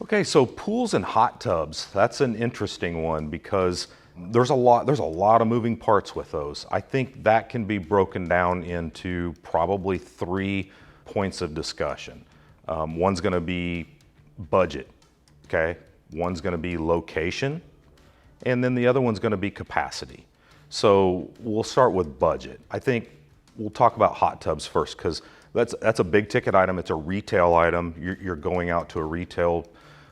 Okay, so pools and hot tubs, that's an interesting one because there's a lot of moving parts with those. I think that can be broken down into probably 3 points of discussion. One's gonna be budget, okay? One's gonna be location, and then the other one's gonna be capacity. So we'll start with budget. I think we'll talk about hot tubs first because that's a big ticket item. It's a retail item. You're going out to a retail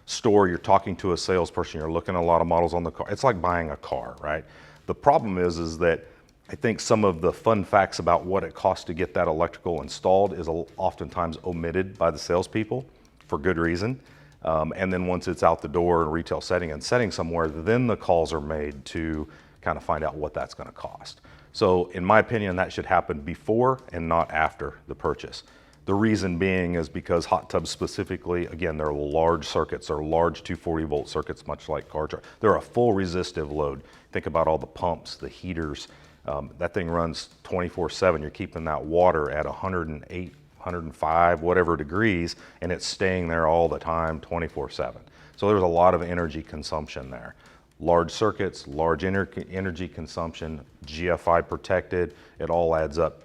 store, you're talking to a salesperson, you're looking at a lot of models on the car. It's like buying a car, right? The problem is that I think some of the fun facts about what it costs to get that electrical installed is oftentimes omitted by the salespeople for good reason. And then once it's out the door in a retail setting and setting somewhere, then the calls are made to kind of find out what that's going to cost. So in my opinion, that should happen before and not after the purchase. The reason being is because hot tubs specifically, again, they're large circuits, they're large 240 volt circuits, much like car chargers. They're a full resistive load. Think about all the pumps, the heaters. That thing runs 24/7. You're keeping that water at 108, 105, whatever degrees, and it's staying there all the time, 24/7. So there's a lot of energy consumption there. Large circuits, large energy consumption, GFI protected, it all adds up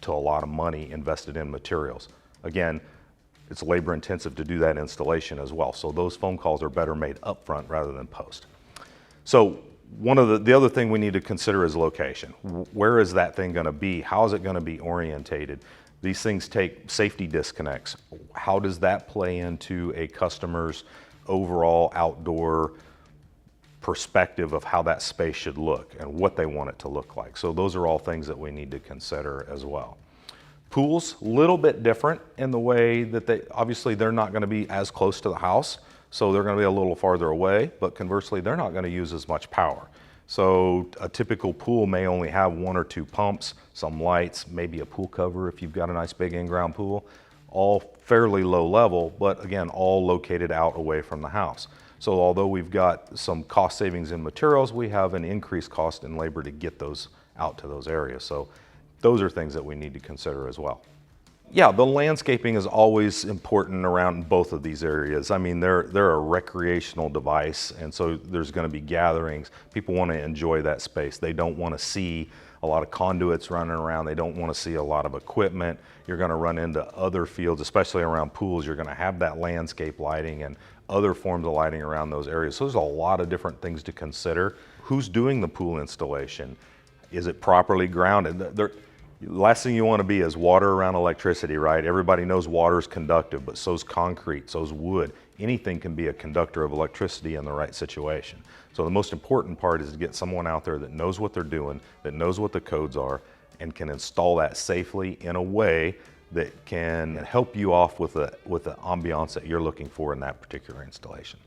to a lot of money invested in materials. Again, it's labor intensive to do that installation as well. So those phone calls are better made upfront rather than post. So one of the other thing we need to consider is location. Where is that thing gonna be? How is it gonna be orientated? These things take safety disconnects. How does that play into a customer's overall outdoor perspective of how that space should look and what they want it to look like? So those are all things that we need to consider as well. Pools, a little bit different in the way that they're not gonna be as close to the house, so they're gonna be a little farther away, but conversely, they're not gonna use as much power. So a typical pool may only have 1 or 2 pumps, some lights, maybe a pool cover if you've got a nice big in-ground pool, all fairly low level, but again, all located out away from the house. So although we've got some cost savings in materials, we have an increased cost in labor to get those out to those areas. So those are things that we need to consider as well. Yeah, the landscaping is always important around both of these areas. I mean, they're a recreational device, and so there's gonna be gatherings. People wanna enjoy that space. They don't wanna see a lot of conduits running around. They don't wanna see a lot of equipment. You're gonna run into other fields, especially around pools. You're gonna have that landscape lighting and other forms of lighting around those areas. So there's a lot of different things to consider. Who's doing the pool installation? Is it properly grounded? The last thing you want to be is water around electricity, right? Everybody knows water is conductive, but so's concrete, so's wood. Anything can be a conductor of electricity in the right situation. So the most important part is to get someone out there that knows what they're doing, that knows what the codes are, and can install that safely in a way that can help you off with the ambiance that you're looking for in that particular installation.